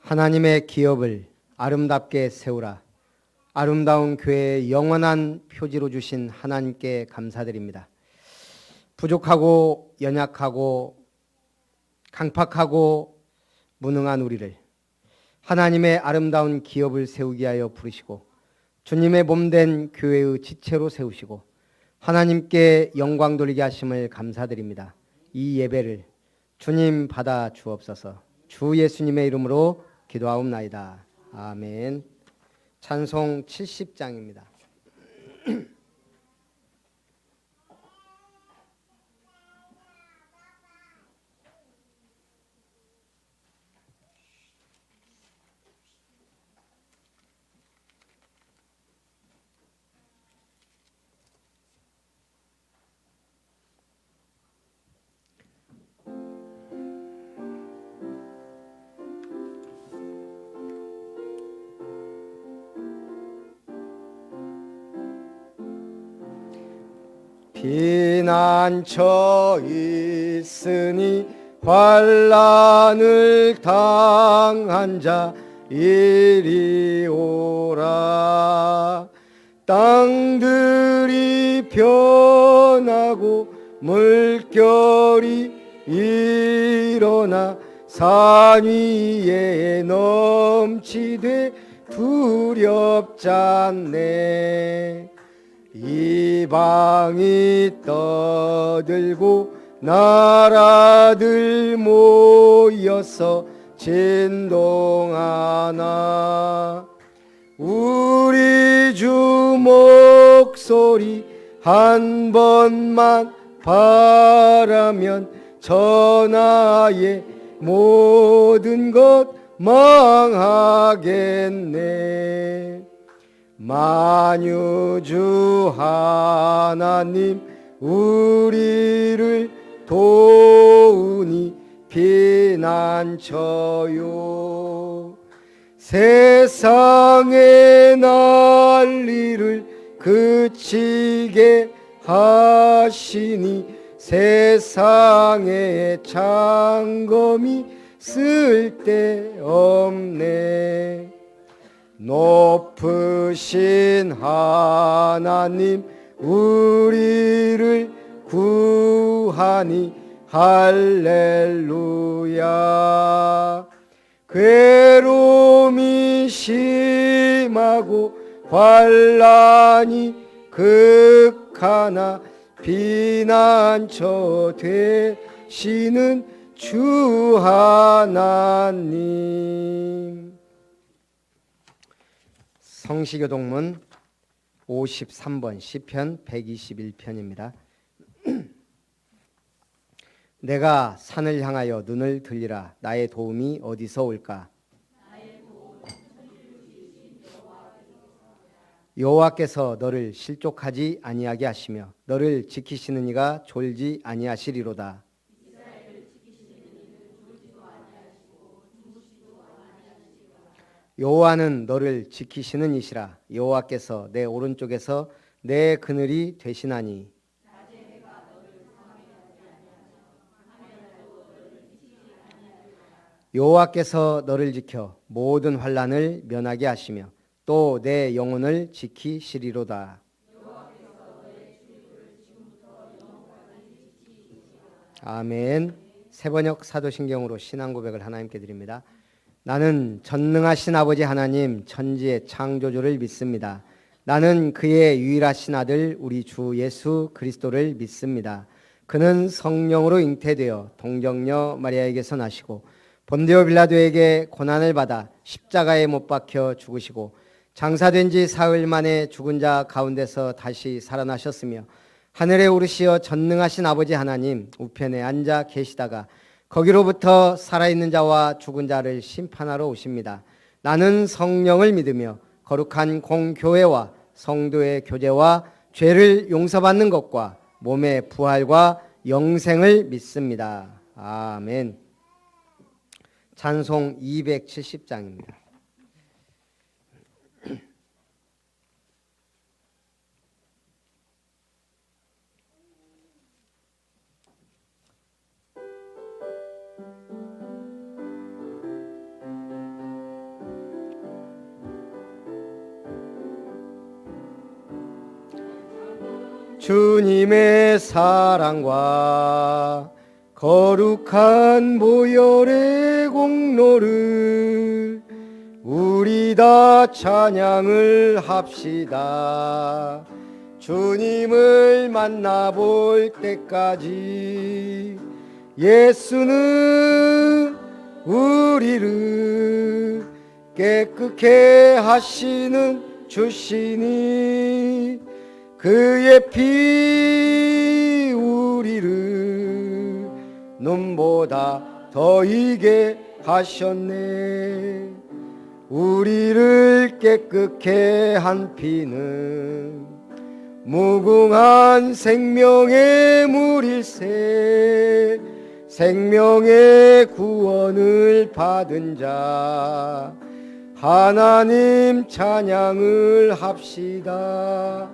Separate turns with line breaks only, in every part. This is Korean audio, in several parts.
하나님의 기업을 아름답게 세우라. 아름다운 교회의 영원한 표지로 주신 하나님께 감사드립니다. 부족하고 연약하고 강팍하고 무능한 우리를 하나님의 아름다운 기업을 세우기 위하여 부르시고 주님의 몸된 교회의 지체로 세우시고 하나님께 영광 돌리게 하심을 감사드립니다. 이 예배를 주님 받아 주옵소서. 주 예수님의 이름으로 기도하옵나이다. 아멘. 찬송 70장입니다. 피난처 있으니 환난을 당한 자 이리 오라. 땅들이 변하고 물결이 일어나 산 위에 넘치되 두렵잖네. 이방이 떠들고 나라들 모여서 진동하나 우리 주 목소리 한 번만 바라면 전하의 모든 것 망하겠네. 만유주 하나님 우리를 도우니 피난처요. 세상의 난리를 그치게 하시니 세상의 창검이 쓸데없네. 높으신 하나님 우리를 구하니 할렐루야. 괴로움이 심하고 환난이 극하나 피난처 되시는 주 하나님. 성시교독문 53번 시편 121편입니다. 내가 산을 향하여 눈을 들리라. 나의 도움이 어디서 올까? 여호와께서 너를 실족하지 아니하게 하시며 너를 지키시는 이가 졸지 아니하시리로다. 여호와는 너를 지키시는 이시라. 여호와께서 내 오른쪽에서 내 그늘이 되시나니 여호와께서 너를 지켜 모든 환난을 면하게 하시며 또 내 영혼을 지키시리로다. 아멘. 세번역 사도신경으로 신앙 고백을 하나님께 드립니다. 나는 전능하신 아버지 하나님 천지의 창조주를 믿습니다. 나는 그의 유일하신 아들 우리 주 예수 그리스도를 믿습니다. 그는 성령으로 잉태되어 동정녀 마리아에게서 나시고 본디오 빌라도에게 고난을 받아 십자가에 못 박혀 죽으시고 장사된 지 사흘 만에 죽은 자 가운데서 다시 살아나셨으며 하늘에 오르시어 전능하신 아버지 하나님 우편에 앉아 계시다가 거기로부터 살아있는 자와 죽은 자를 심판하러 오십니다. 나는 성령을 믿으며 거룩한 공교회와 성도의 교제와 죄를 용서받는 것과 몸의 부활과 영생을 믿습니다. 아멘. 찬송 270장입니다. 주님의 사랑과 거룩한 보혈의 공로를 우리 다 찬양을 합시다. 주님을 만나볼 때까지 예수는 우리를 깨끗게 하시는 주시니 그의 피 우리를 눈보다 더 이게 하셨네. 우리를 깨끗게 한 피는 무궁한 생명의 물일세. 생명의 구원을 받은 자 하나님 찬양을 합시다.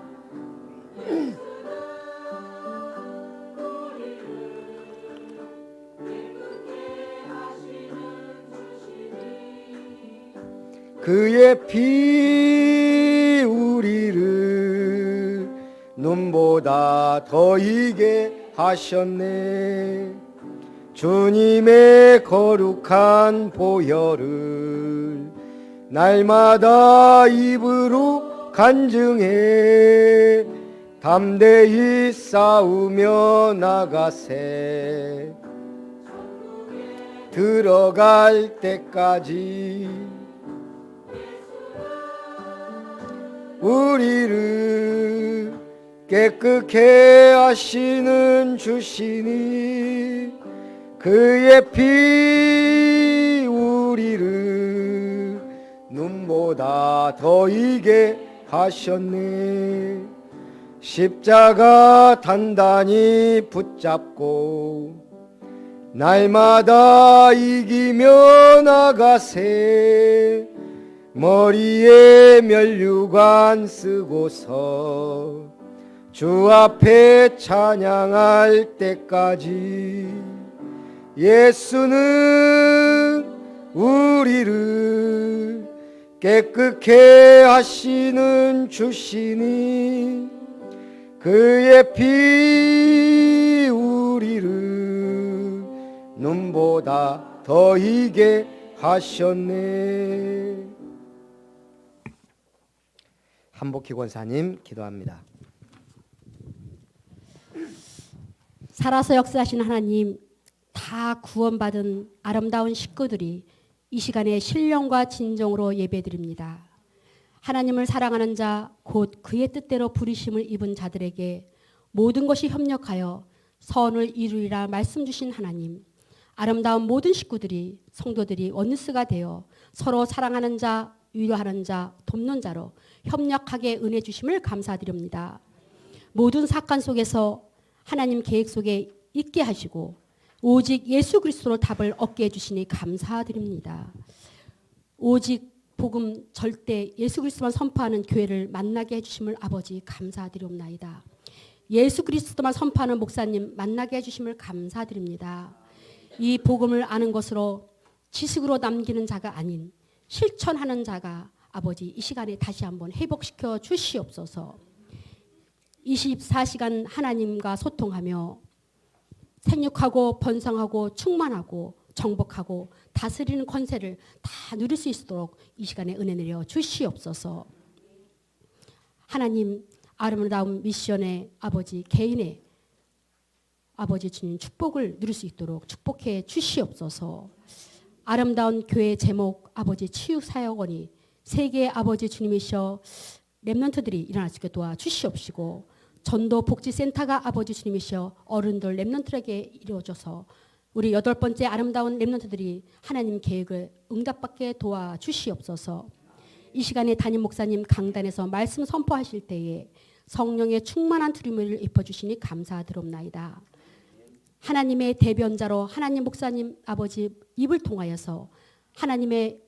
그의 피 우리를 눈보다 더 이게 하셨네. 주님의 거룩한 보혈을 날마다 입으로 간증해 담대히 싸우며 나가세. 들어갈 때까지 우리를 깨끗게 하시는 주시니 그의 피 우리를 눈보다 더 이게 하셨네. 십자가 단단히 붙잡고 날마다 이기며 나가세. 머리에 면류관 쓰고서 주 앞에 찬양할 때까지 예수는 우리를 깨끗게 하시는 주시니 그의 피 우리를 눈보다 더 이게 하셨네. 한복희 권사님 기도합니다.
살아서 역사하신 하나님, 다 구원받은 아름다운 식구들이 이 시간에 신령과 진정으로 예배드립니다. 하나님을 사랑하는 자, 곧 그의 뜻대로 부르심을 입은 자들에게 모든 것이 협력하여 선을 이루리라 말씀 주신 하나님, 아름다운 모든 식구들이, 성도들이 원수가 되어 서로 사랑하는 자, 위로하는 자, 돕는 자로 협력하게 은혜 주심을 감사드립니다. 모든 사건 속에서 하나님 계획 속에 있게 하시고 오직 예수 그리스도로 답을 얻게 해주시니 감사드립니다. 오직 복음 절대 예수 그리스도만 선포하는 교회를 만나게 해주심을 아버지 감사드리옵나이다. 예수 그리스도만 선포하는 목사님 만나게 해주심을 감사드립니다. 이 복음을 아는 것으로 지식으로 남기는 자가 아닌 실천하는 자가 아버지 이 시간에 다시 한번 회복시켜 주시옵소서. 24시간 하나님과 소통하며 생육하고 번성하고 충만하고 정복하고 다스리는 권세를 다 누릴 수 있도록 이 시간에 은혜 내려 주시옵소서. 하나님 아름다운 미션의 아버지 개인의 아버지 주님 축복을 누릴 수 있도록 축복해 주시옵소서. 아름다운 교회 제목 아버지 치유사역원이 세계의 아버지 주님이셔 렘넌트들이 일어날 수 있게 도와주시옵시고 전도복지센터가 아버지 주님이셔 어른들 렘넌트에게 이루어져서 우리 8번째 아름다운 렘넌트들이 하나님 계획을 응답받게 도와주시옵소서. 이 시간에 담임 목사님 강단에서 말씀 선포하실 때에 성령의 충만한 두루미를 입혀주시니 감사드립나이다. 하나님의 대변자로 하나님 목사님 아버지 입을 통하여서 하나님의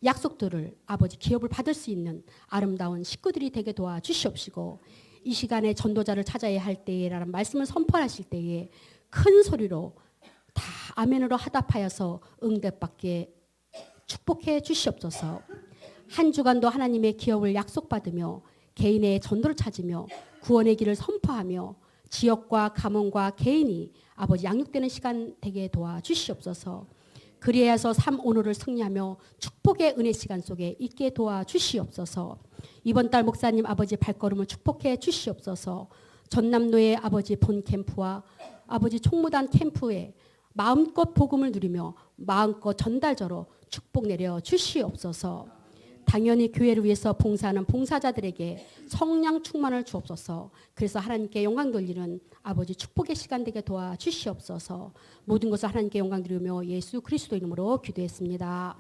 약속들을 아버지 기업을 받을 수 있는 아름다운 식구들이 되게 도와주시옵시고 이 시간에 전도자를 찾아야 할 때에라는 말씀을 선포하실 때에 큰 소리로 다 아멘으로 하답하여서 응답받게 축복해 주시옵소서. 한 주간도 하나님의 기업을 약속받으며 개인의 전도를 찾으며 구원의 길을 선포하며 지역과 가문과 개인이 아버지 양육되는 시간 되게 도와주시옵소서. 그리하여서 삶 오늘을 승리하며 축복의 은혜 시간 속에 있게 도와주시옵소서. 이번 달 목사님 아버지 발걸음을 축복해 주시옵소서. 전남도의 아버지 본 캠프와 아버지 총무단 캠프에 마음껏 복음을 누리며 마음껏 전달자로 축복 내려 주시옵소서. 당연히 교회를 위해서 봉사하는 봉사자들에게 성령 충만을 주옵소서. 그래서 하나님께 영광 돌리는 아버지 축복의 시간 되게 도와주시옵소서. 모든 것을 하나님께 영광 드리며 예수 그리스도 이름으로 기도했습니다.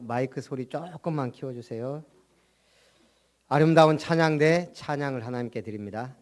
마이크 소리 조금만 키워주세요. 아름다운 찬양대 찬양을 하나님께 드립니다.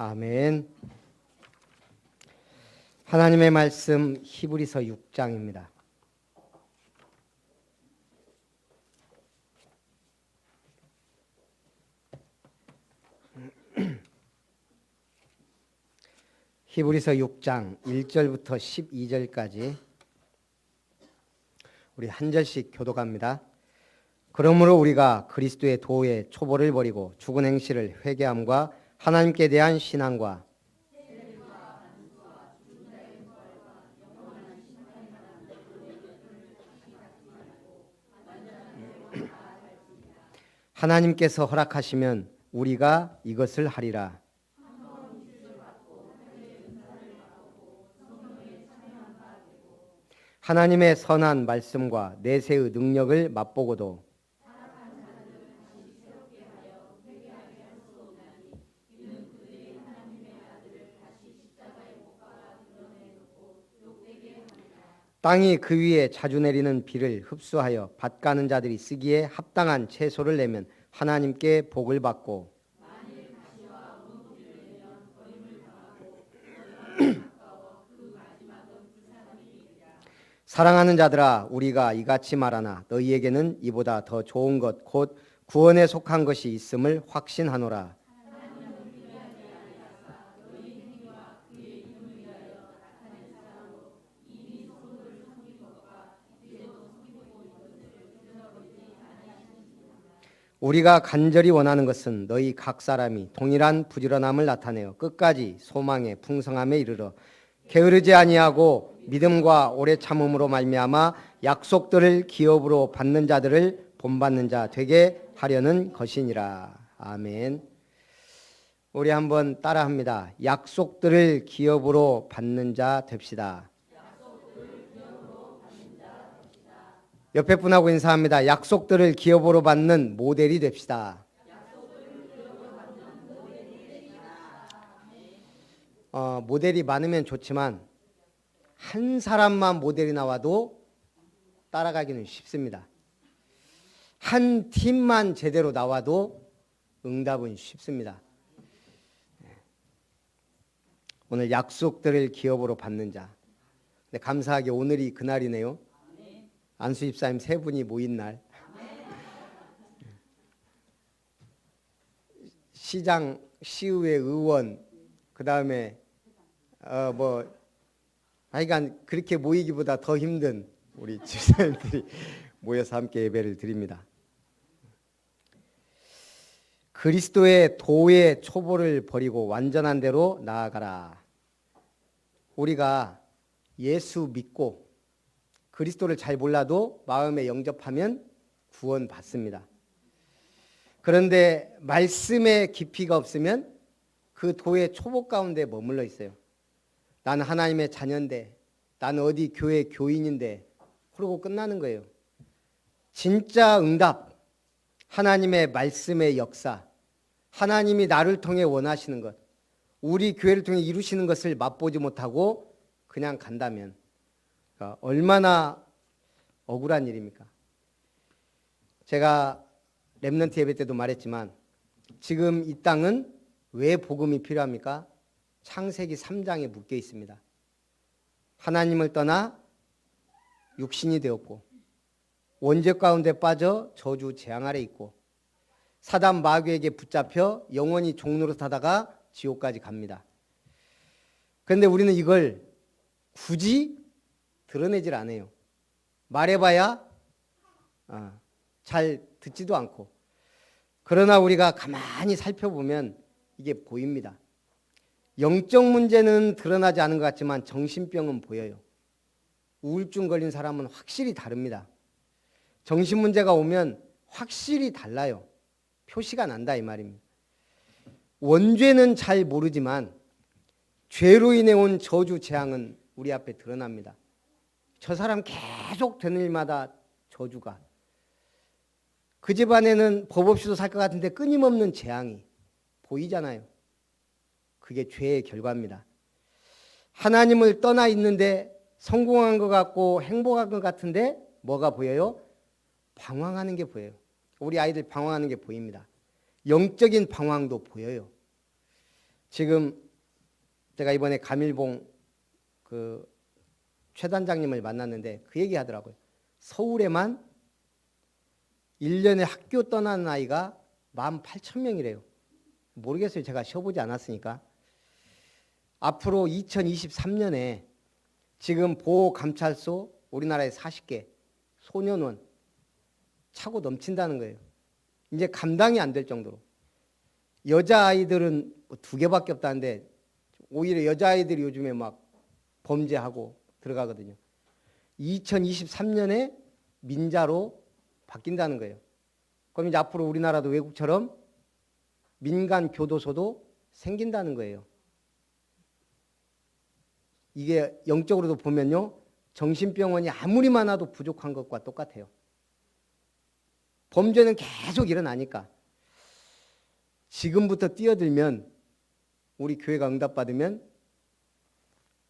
아멘. 하나님의 말씀 히브리서 6장입니다. 히브리서 6장 1절부터 12절까지 우리 한 절씩 교독합니다. 그러므로 우리가 그리스도의 도에 초보를 버리고 죽은 행실을 회개함과 하나님께 대한 신앙과 하나님께서 허락하시면 우리가 이것을 하리라. 하나님의 선한 말씀과 내세의 능력을 맛보고도 땅이 그 위에 자주 내리는 비를 흡수하여 밭 가는 자들이 쓰기에 합당한 채소를 내면 하나님께 복을 받고 사랑하는 자들아 우리가 이같이 말하나 너희에게는 이보다 더 좋은 것 곧 구원에 속한 것이 있음을 확신하노라. 우리가 간절히 원하는 것은 너희 각 사람이 동일한 부지런함을 나타내어 끝까지 소망의 풍성함에 이르러 게으르지 아니하고 믿음과 오래 참음으로 말미암아 약속들을 기업으로 받는 자들을 본받는 자 되게 하려는 것이니라. 아멘. 우리 한번 따라합니다. 약속들을 기업으로 받는 자 됩시다. 옆에 분하고 인사합니다. 약속들을 기업으로 받는 모델이 됩시다. 모델이 많으면 좋지만 한 사람만 모델이 나와도 따라가기는 쉽습니다. 한 팀만 제대로 나와도 응답은 쉽습니다. 오늘 약속들을 기업으로 받는 자. 근데 감사하게 오늘이 그날이네요. 안수 집사님 세 분이 모인 날. 시장, 시의회 의원, 그 다음에 하여간 그렇게 모이기보다 더 힘든 우리 집사님들이 모여서 함께 예배를 드립니다. 그리스도의 도의 초보를 버리고 완전한 대로 나아가라. 우리가 예수 믿고 그리스도를 잘 몰라도 마음에 영접하면 구원 받습니다. 그런데 말씀의 깊이가 없으면 그 도의 초보 가운데 머물러 있어요. 나는 하나님의 자녀인데, 나는 어디 교회 교인인데, 그러고 끝나는 거예요. 진짜 응답, 하나님의 말씀의 역사, 하나님이 나를 통해 원하시는 것, 우리 교회를 통해 이루시는 것을 맛보지 못하고 그냥 간다면 얼마나 억울한 일입니까? 제가 렘넌트 예배 때도 말했지만 지금 이 땅은 왜 복음이 필요합니까? 창세기 3장에 묶여 있습니다. 하나님을 떠나 육신이 되었고 원죄 가운데 빠져 저주 재앙 아래 있고 사단 마귀에게 붙잡혀 영원히 종노릇 하다가 지옥까지 갑니다. 그런데 우리는 이걸 굳이 드러내질 않아요. 말해봐야 잘 듣지도 않고. 그러나 우리가 가만히 살펴보면 이게 보입니다. 영적 문제는 드러나지 않은 것 같지만 정신병은 보여요. 우울증 걸린 사람은 확실히 다릅니다. 정신 문제가 오면 확실히 달라요. 표시가 난다 이 말입니다. 원죄는 잘 모르지만 죄로 인해 온 저주 재앙은 우리 앞에 드러납니다. 저 사람 계속 되는 일마다 저주가. 그 집안에는 법 없이도 살 것 같은데 끊임없는 재앙이 보이잖아요. 그게 죄의 결과입니다. 하나님을 떠나 있는데 성공한 것 같고 행복한 것 같은데 뭐가 보여요? 방황하는 게 보여요. 우리 아이들 방황하는 게 보입니다. 영적인 방황도 보여요. 지금 제가 이번에 감일봉 최 단장님을 만났는데 그 얘기 하더라고요. 서울에만 1년에 학교 떠나는 아이가 18,000명이래요. 모르겠어요. 제가 쉬어보지 않았으니까. 앞으로 2023년에 지금 보호감찰소 우리나라에 40개, 소년원 차고 넘친다는 거예요. 이제 감당이 안 될 정도로. 여자아이들은 2개밖에 없다는데 오히려 여자아이들이 요즘에 막 범죄하고 들어가거든요. 2023년에 민자로 바뀐다는 거예요. 그럼 이제 앞으로 우리나라도 외국처럼 민간 교도소도 생긴다는 거예요. 이게 영적으로도 보면요. 정신병원이 아무리 많아도 부족한 것과 똑같아요. 범죄는 계속 일어나니까 지금부터 뛰어들면 우리 교회가 응답받으면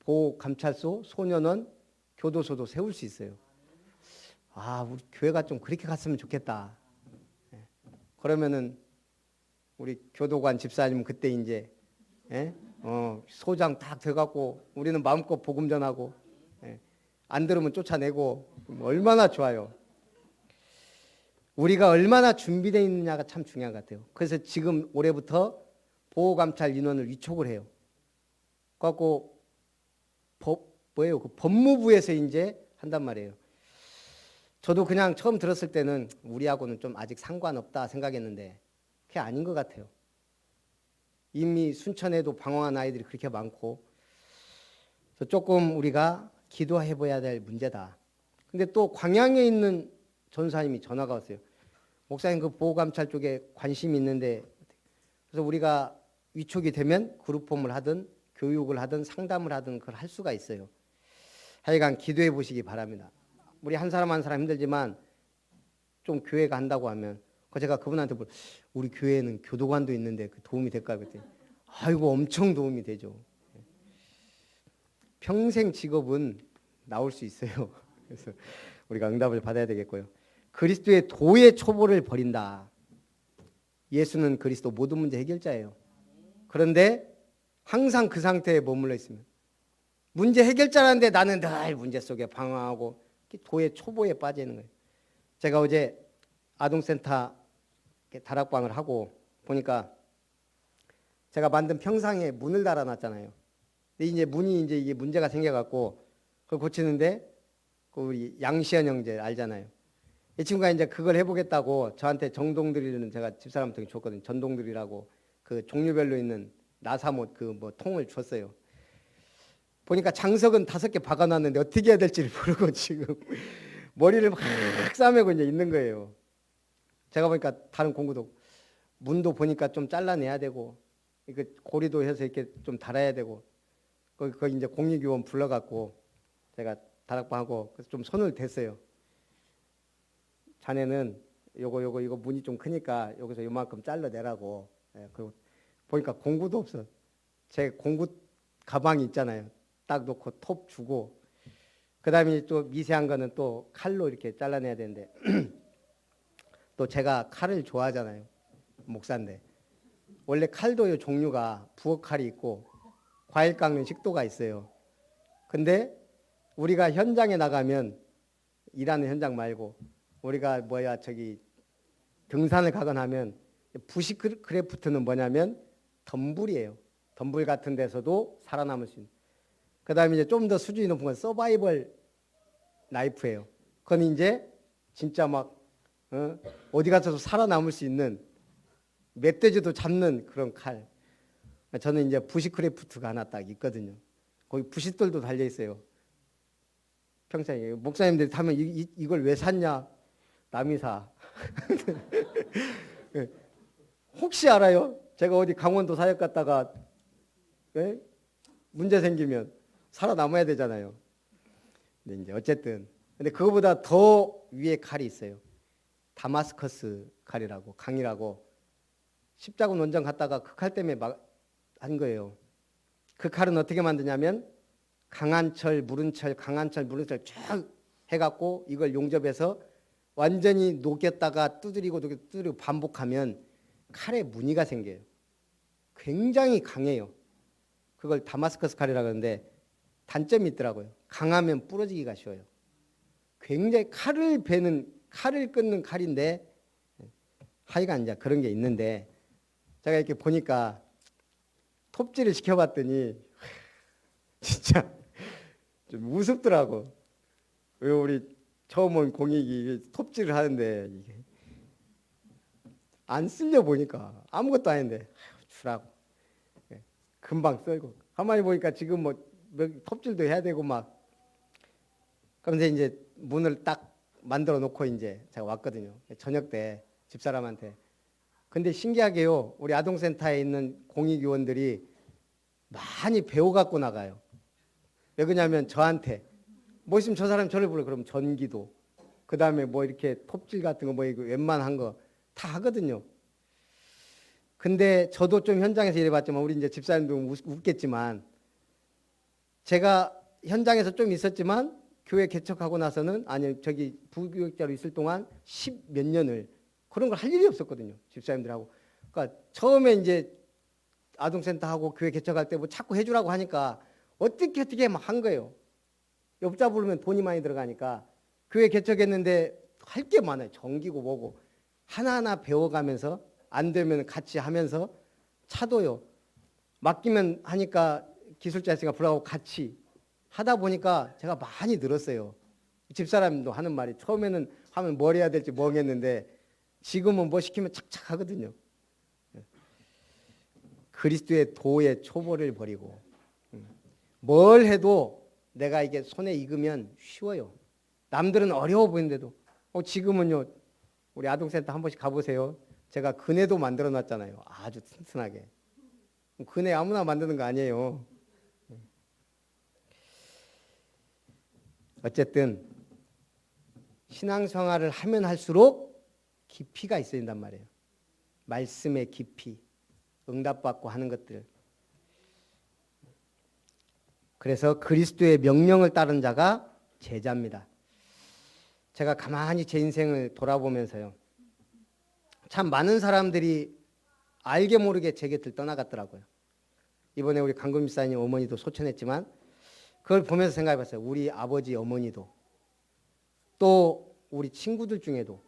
보호감찰소, 소년원, 교도소도 세울 수 있어요. 아, 우리 교회가 좀 그렇게 갔으면 좋겠다. 그러면은 우리 교도관 집사님 그때 이제 소장 딱 돼갖고 우리는 마음껏 복음 전하고 안 들으면 쫓아내고 얼마나 좋아요. 우리가 얼마나 준비되어 있느냐가 참 중요한 것 같아요. 그래서 지금 올해부터 보호감찰 인원을 위촉을 해요. 그래갖고 그 법무부에서 이제 한단 말이에요. 저도 그냥 처음 들었을 때는 우리하고는 좀 아직 상관없다 생각했는데 그게 아닌 것 같아요. 이미 순천에도 방황한 아이들이 그렇게 많고 그래서 조금 우리가 기도해 봐야 될 문제다. 근데 또 광양에 있는 전사님이 전화가 왔어요. 목사님 그 보호감찰 쪽에 관심이 있는데 그래서 우리가 위촉이 되면 그룹홈을 하든 교육을 하든 상담을 하든 그걸 할 수가 있어요. 하여간 기도해 보시기 바랍니다. 우리 한 사람 한 사람 힘들지만 좀 교회가 한다고 하면 제가 그분한테 우리 교회에는 교도관도 있는데 그 도움이 될까 그랬더니 아이고 엄청 도움이 되죠. 평생 직업은 나올 수 있어요. 그래서 우리가 응답을 받아야 되겠고요. 그리스도의 도의 초보를 버린다. 예수는 그리스도 모든 문제 해결자예요. 그런데 항상 그 상태에 머물러 있으면 문제 해결자라는데 나는 늘 문제 속에 방황하고 도의 초보에 빠져 있는 거예요. 제가 어제 아동센터 다락방을 하고 보니까 제가 만든 평상에 문을 달아놨잖아요. 근데 이제 문이 이제 이게 문제가 생겨갖고 그걸 고치는데 그 우리 양시현 형제 알잖아요. 이 친구가 이제 그걸 해보겠다고 저한테 정동들이는 제가 집사람한테 줬거든요. 전동들이라고 그 종류별로 있는 나사못 그 뭐 통을 줬어요. 보니까 장석은 5개 박아놨는데 어떻게 해야 될지를 모르고 지금 머리를 막 싸매고 이제 있는 거예요. 제가 보니까 다른 공구도 문도 보니까 좀 잘라내야 되고 이거 고리도 해서 이렇게 좀 달아야 되고 거기 이제 공익요원 불러갖고 제가 다락방하고 그래서 좀 손을 댔어요. 자네는 이거 문이 좀 크니까 여기서 요만큼 잘라내라고. 그리고 보니까 공구도 없어. 제 공구 가방이 있잖아요. 딱 놓고 톱 주고 그다음에 또 미세한 거는 또 칼로 이렇게 잘라내야 되는데 또 제가 칼을 좋아하잖아요. 목사인데 원래 칼도 종류가 부엌 칼이 있고 과일 깎는 식도가 있어요. 근데 우리가 현장에 나가면 일하는 현장 말고 우리가 등산을 가거나 하면 부시크래프트는 뭐냐면 덤불이에요. 덤불 같은 데서도 살아남을 수 있는. 그다음에 이제 좀 더 수준이 높은 건 서바이벌 나이프예요. 그건 이제 진짜 막 어디 가서도 살아남을 수 있는 멧돼지도 잡는 그런 칼. 저는 이제 부시크래프트가 하나 딱 있거든요. 거기 부싯돌도 달려 있어요. 평상에 목사님들이 타면 이걸 왜 샀냐? 남이 사. 혹시 알아요? 제가 어디 강원도 사역 갔다가 문제 생기면 살아남아야 되잖아요. 근데 이제 어쨌든 근데 그거보다 더 위에 칼이 있어요. 다마스커스 칼이라고 강이라고 십자군 원정 갔다가 그 칼 때문에 막 한 거예요. 그 칼은 어떻게 만드냐면 강한철, 무른철, 강한철, 무른철 쭉 해갖고 이걸 용접해서 완전히 녹였다가 두드리고 반복하면 칼에 무늬가 생겨요. 굉장히 강해요. 그걸 다마스커스 칼이라고 하는데 단점이 있더라고요. 강하면 부러지기가 쉬워요. 굉장히 칼을 끊는 칼인데 하여간 이제 그런 게 있는데 제가 이렇게 보니까 톱질을 시켜봤더니 진짜 좀 우습더라고. 왜 우리 처음 온 공익이 톱질을 하는데 이게 안 쓸려 보니까 아무것도 아닌데 주라고 금방 썰고 가만히 보니까 지금 뭐 톱질도 해야 되고 막 그런데 이제 문을 딱 만들어 놓고 이제 제가 왔거든요. 저녁 때 집사람한테. 근데 신기하게요. 우리 아동센터에 있는 공익요원들이 많이 배워갖고 나가요. 왜 그러냐면 저한테 뭐 있으면 저 사람 저를 불러. 그럼 전기도. 그 다음에 뭐 이렇게 톱질 같은 거 뭐 이거 웬만한 거 다 하거든요. 근데 저도 좀 현장에서 일해봤지만 우리 이제 집사님도 웃겠지만 제가 현장에서 좀 있었지만 교회 개척하고 나서는 아니 저기 부교육자로 있을 동안 10몇 년을 그런 걸 할 일이 없었거든요. 집사님들하고. 그러니까 처음에 이제 아동센터하고 교회 개척할 때 뭐 자꾸 해주라고 하니까 어떻게 막 한 거예요. 엽자 부르면 돈이 많이 들어가니까 교회 개척했는데 할 게 많아요. 전기고 뭐고 하나하나 배워가면서 안 되면 같이 하면서 차도요. 맡기면 하니까 기술자 있으니까 불하고 같이 하다 보니까 제가 많이 늘었어요. 집사람도 하는 말이 처음에는 하면 뭘 해야 될지 멍했는데 지금은 뭐 시키면 착착 하거든요. 그리스도의 도의 초보를 버리고 뭘 해도 내가 이게 손에 익으면 쉬워요. 남들은 어려워 보이는데도 지금은요. 우리 아동센터 한 번씩 가보세요. 제가 그네도 만들어 놨잖아요. 아주 튼튼하게. 그네 아무나 만드는 거 아니에요. 어쨌든 신앙생활을 하면 할수록 깊이가 있어야 된단 말이에요. 말씀의 깊이, 응답받고 하는 것들. 그래서 그리스도의 명령을 따른 자가 제자입니다. 제가 가만히 제 인생을 돌아보면서요. 참 많은 사람들이 알게 모르게 제 곁을 떠나갔더라고요. 이번에 우리 강금 집사님 어머니도 소천했지만 그걸 보면서 생각해봤어요. 우리 아버지 어머니도 또 우리 친구들 중에도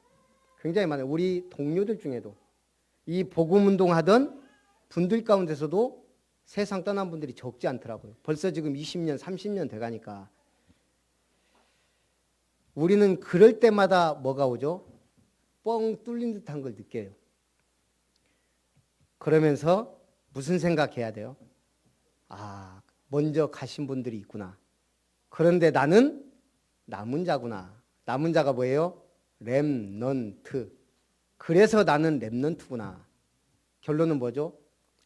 굉장히 많아요. 우리 동료들 중에도 이 복음운동하던 분들 가운데서도 세상 떠난 분들이 적지 않더라고요. 벌써 지금 20년, 30년 돼가니까 우리는 그럴 때마다 뭐가 오죠? 뻥 뚫린 듯한 걸 느껴요. 그러면서 무슨 생각해야 돼요? 아, 먼저 가신 분들이 있구나. 그런데 나는 남은 자구나. 남은 자가 뭐예요? 렘넌트. 그래서 나는 렘넌트구나. 결론은 뭐죠?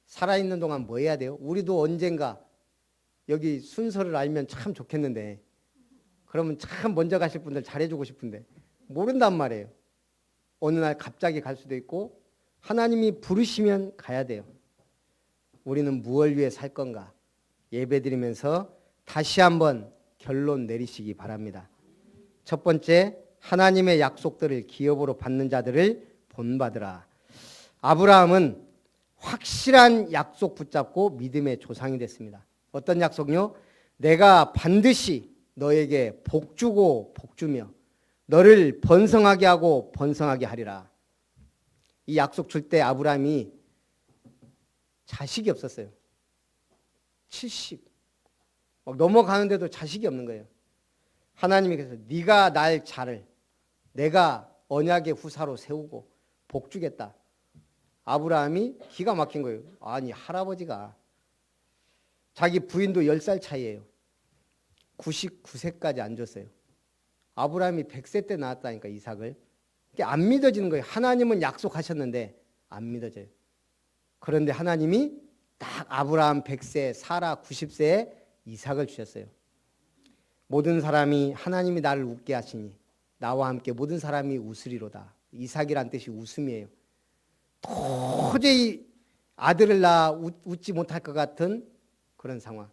살아있는 동안 뭐 해야 돼요? 우리도 언젠가 여기 순서를 알면 참 좋겠는데 그러면 참 먼저 가실 분들 잘해주고 싶은데 모른단 말이에요. 어느 날 갑자기 갈 수도 있고 하나님이 부르시면 가야 돼요. 우리는 무엇을 위해 살 건가? 예배드리면서 다시 한번 결론 내리시기 바랍니다. 첫 번째, 하나님의 약속들을 기업으로 받는 자들을 본받으라. 아브라함은 확실한 약속 붙잡고 믿음의 조상이 됐습니다. 어떤 약속요? 내가 반드시 너에게 복 주고 복 주며 너를 번성하게 하고 번성하게 하리라. 이 약속 줄 때 아브라함이 자식이 없었어요. 70 넘어가는데도 자식이 없는 거예요. 하나님이 그래서 네가 날 자를 내가 언약의 후사로 세우고 복 주겠다. 아브라함이 기가 막힌 거예요. 아니 할아버지가 자기 부인도 10살 차이예요. 99세까지 안 줬어요. 아브라함이 100세 때 낳았다니까 이삭을. 이게 안 믿어지는 거예요. 하나님은 약속하셨는데 안 믿어져요. 그런데 하나님이 딱 아브라함 100세, 사라 90세에 이삭을 주셨어요. 모든 사람이 하나님이 나를 웃게 하시니 나와 함께 모든 사람이 웃으리로다. 이삭이란 뜻이 웃음이에요. 도저히 아들을 낳아 웃지 못할 것 같은 그런 상황.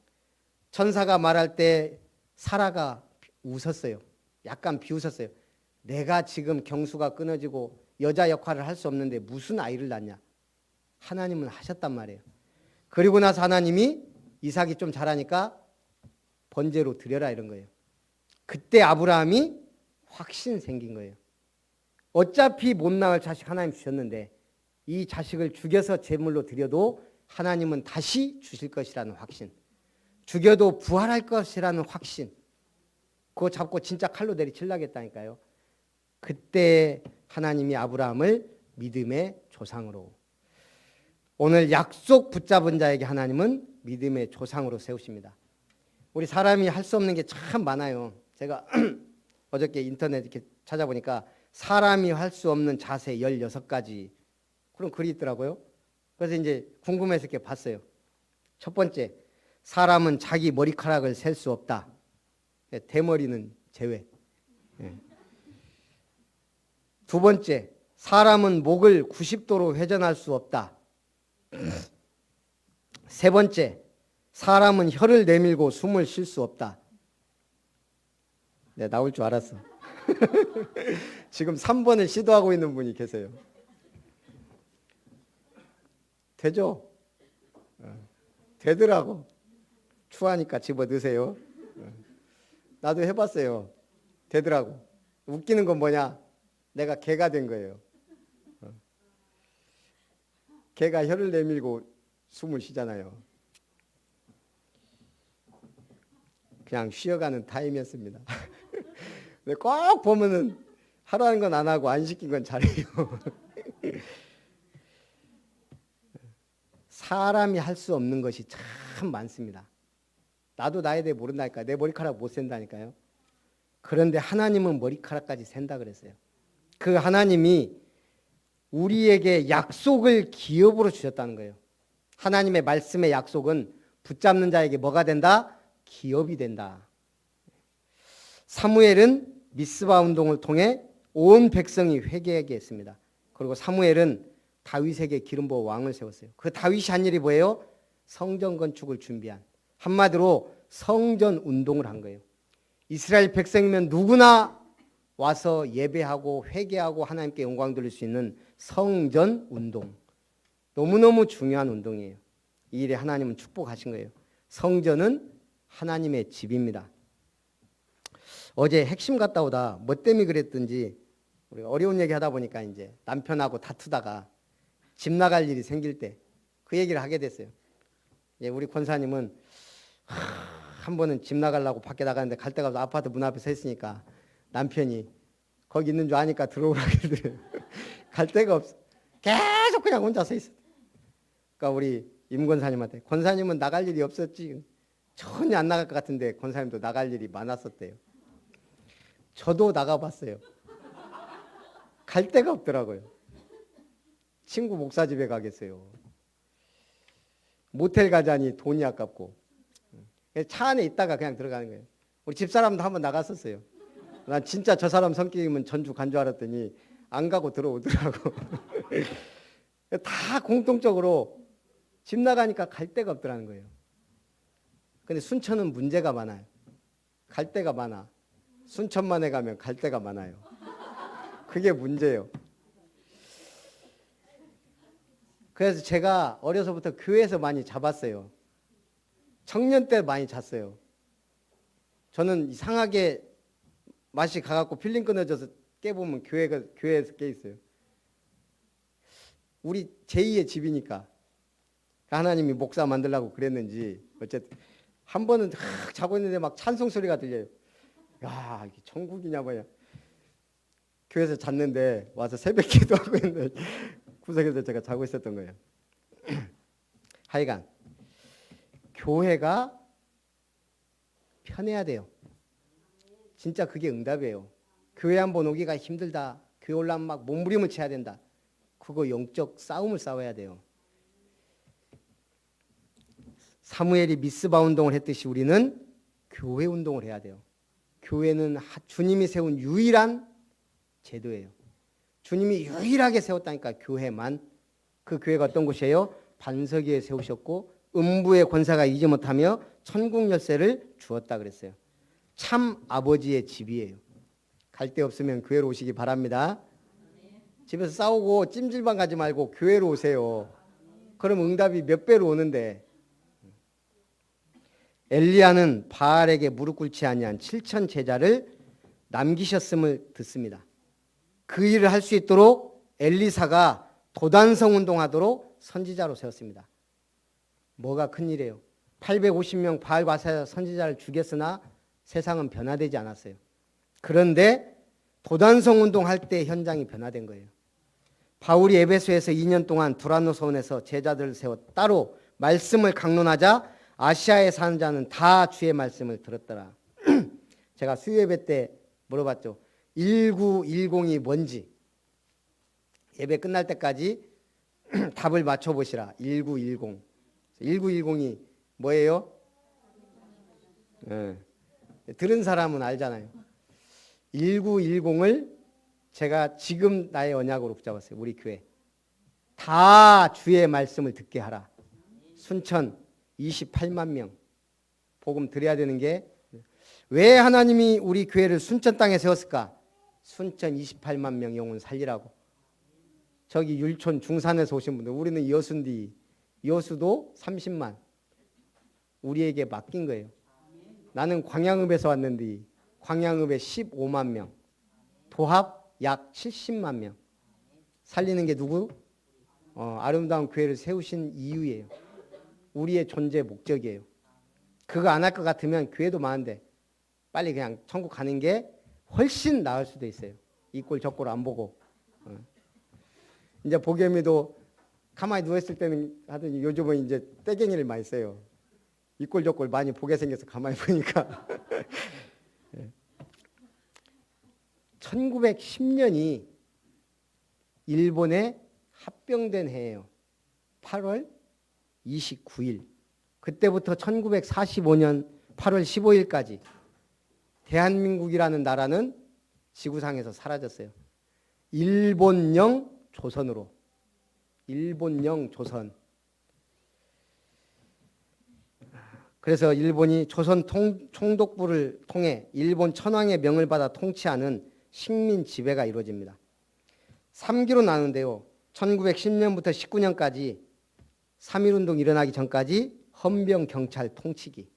천사가 말할 때 사라가 웃었어요. 약간 비웃었어요. 내가 지금 경수가 끊어지고 여자 역할을 할 수 없는데 무슨 아이를 낳냐. 하나님은 하셨단 말이에요. 그리고 나서 하나님이 이삭이 좀 자라니까 번제로 드려라 이런 거예요. 그때 아브라함이 확신 생긴 거예요. 어차피 못 낳을 자식 하나님 주셨는데 이 자식을 죽여서 제물로 드려도 하나님은 다시 주실 것이라는 확신. 죽여도 부활할 것이라는 확신. 그거 잡고 진짜 칼로 내리치려겠다니까요. 그때 하나님이 아브라함을 믿음의 조상으로. 오늘 약속 붙잡은 자에게 하나님은 믿음의 조상으로 세우십니다. 우리 사람이 할 수 없는 게 참 많아요. 제가 어저께 인터넷 이렇게 찾아보니까 사람이 할 수 없는 자세 16가지 그런 글이 있더라고요. 그래서 이제 궁금해서 이렇게 봤어요. 첫 번째, 사람은 자기 머리카락을 셀 수 없다. 대머리는 제외. 예. 두 번째, 사람은 목을 90도로 회전할 수 없다. 세 번째, 사람은 혀를 내밀고 숨을 쉴 수 없다. 네, 나올 줄 알았어. 지금 3번을 시도하고 있는 분이 계세요. 되죠? 되더라고. 추하니까 집어 넣으세요. 나도 해봤어요. 되더라고. 웃기는 건 뭐냐? 내가 개가 된 거예요. 개가 혀를 내밀고 숨을 쉬잖아요. 그냥 쉬어가는 타임이었습니다. 근데 꼭 보면은 하라는 건 안 하고 안 시킨 건 잘해요. 사람이 할 수 없는 것이 참 많습니다. 나도 나에 대해 모른다니까. 내 머리카락 못 센다니까요. 그런데 하나님은 머리카락까지 센다 그랬어요. 그 하나님이 우리에게 약속을 기업으로 주셨다는 거예요. 하나님의 말씀의 약속은 붙잡는 자에게 뭐가 된다? 기업이 된다. 사무엘은 미스바 운동을 통해 온 백성이 회개하게 했습니다. 그리고 사무엘은 다윗에게 기름 부어 왕을 세웠어요. 그 다윗이 한 일이 뭐예요? 성전 건축을 준비한, 한마디로 성전 운동을 한 거예요. 이스라엘 백성이면 누구나 와서 예배하고 회개하고 하나님께 영광 돌릴 수 있는 성전 운동. 너무너무 중요한 운동이에요. 이 일에 하나님은 축복하신 거예요. 성전은 하나님의 집입니다. 어제 핵심 갔다 오다 뭐 때문에 그랬든지 우리가 어려운 얘기 하다 보니까 이제 남편하고 다투다가 집 나갈 일이 생길 때 그 얘기를 하게 됐어요. 우리 권사님은 한 번은 집 나가려고 밖에 나가는데 갈 데가 없어 아파트 문 앞에 서 있으니까 남편이 거기 있는 줄 아니까 들어오라고 그러더래요. 갈 데가 없어. 계속 그냥 혼자 서 있어. 그러니까 우리 임 권사님한테 권사님은 나갈 일이 없었지. 전혀 안 나갈 것 같은데 권사님도 나갈 일이 많았었대요. 저도 나가봤어요. 갈 데가 없더라고요. 친구 목사 집에 가겠어요. 모텔 가자니 돈이 아깝고. 차 안에 있다가 그냥 들어가는 거예요. 우리 집사람도 한번 나갔었어요. 난 진짜 저 사람 성격이면 전주 간 줄 알았더니 안 가고 들어오더라고. 다 공통적으로 집 나가니까 갈 데가 없더라는 거예요. 근데 순천은 문제가 많아요. 갈 데가 많아. 순천만에 가면 갈 데가 많아요. 그게 문제예요. 그래서 제가 어려서부터 교회에서 많이 잡았어요. 청년 때 많이 잤어요. 저는 이상하게 맛이 가갖고 필링 끊어져서 깨보면 교회에서 깨 있어요. 우리 제2의 집이니까 하나님이 목사 만들라고 그랬는지 어쨌든 한 번은 자고 있는데 막 찬송 소리가 들려요. 야, 이게 천국이냐 뭐냐. 교회에서 잤는데 와서 새벽 기도하고 있는데 구석에서 제가 자고 있었던 거예요. 하여간 교회가 편해야 돼요. 진짜 그게 응답이에요. 교회 한번 오기가 힘들다. 교회 올라면 막 몸부림을 쳐야 된다. 그거 영적 싸움을 싸워야 돼요. 사무엘이 미스바 운동을 했듯이 우리는 교회 운동을 해야 돼요. 교회는 주님이 세운 유일한 제도예요. 주님이 유일하게 세웠다니까 교회만. 그 교회가 어떤 곳이에요? 반석 위에 세우셨고 음부의 권사가 이지 못하며 천국 열쇠를 주었다 그랬어요. 참 아버지의 집이에요. 갈 데 없으면 교회로 오시기 바랍니다. 집에서 싸우고 찜질방 가지 말고 교회로 오세요. 그럼 응답이 몇 배로 오는데. 엘리야는 바알에게 무릎 꿇지 아니한 7천 제자를 남기셨음을 듣습니다. 그 일을 할 수 있도록 엘리사가 도단성 운동하도록 선지자로 세웠습니다. 뭐가 큰일이에요? 850명 바알 과사 선지자를 죽였으나 세상은 변화되지 않았어요. 그런데 도단성 운동할 때 현장이 변화된 거예요. 바울이 에베소에서 2년 동안 두란노서원에서 제자들을 세워 따로 말씀을 강론하자 아시아에 사는 자는 다 주의 말씀을 들었더라. 제가 수요예배 때 물어봤죠. 1910이 뭔지 예배 끝날 때까지 답을 맞춰보시라. 1910. 1910이 뭐예요? 들은 사람은 알잖아요. 1910을 제가 지금 나의 언약으로 붙잡았어요. 우리 교회. 다 주의 말씀을 듣게 하라. 순천 28만 명 복음 드려야 되는 게 왜 하나님이 우리 교회를 순천 땅에 세웠을까? 순천 28만 명 영혼 살리라고. 저기 율촌 중산에서 오신 분들, 우리는 여수인데 여수도 30만 우리에게 맡긴 거예요. 나는 광양읍에서 왔는데 광양읍에 15만 명, 도합 약 70만 명 살리는 게 누구? 아름다운 교회를 세우신 이유예요. 우리의 존재 목적이에요. 그거 안 할 것 같으면 교회도 많은데 빨리 그냥 천국 가는 게 훨씬 나을 수도 있어요. 이 꼴 저 꼴 안 보고. 이제 보겸이도 가만히 누워있을 때는 하더니 요즘은 이제 떼갱이를 많이 써요. 이 꼴 저 꼴 많이 보게 생겨서 가만히 보니까. 1910년이 일본에 합병된 해예요. 8월 29일. 그때부터 1945년 8월 15일까지 대한민국이라는 나라는 지구상에서 사라졌어요. 일본령 조선으로. 일본령 조선. 그래서 일본이 조선 총독부를 통해 일본 천황의 명을 받아 통치하는 식민 지배가 이루어집니다. 3기로 나누는데요. 1910년부터 19년까지 3.1운동 일어나기 전까지 헌병 경찰 통치기.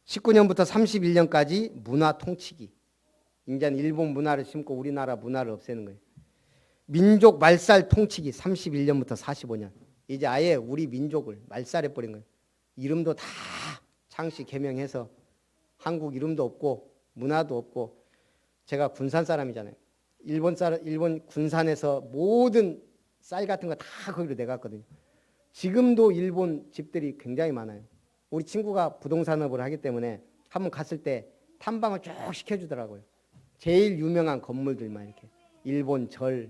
19년부터 31년까지 문화 통치기. 이제는 일본 문화를 심고 우리나라 문화를 없애는 거예요. 민족 말살 통치기 31년부터 45년. 이제 아예 우리 민족을 말살해버린 거예요. 이름도 다 창씨 개명해서 한국 이름도 없고 문화도 없고. 제가 군산 사람이잖아요. 일본 군산에서 모든 쌀 같은 거 다 거기로 내갔거든요. 지금도 일본 집들이 굉장히 많아요. 우리 친구가 부동산업을 하기 때문에 한번 갔을 때 탐방을 쭉 시켜주더라고요. 제일 유명한 건물들만 이렇게. 일본 절,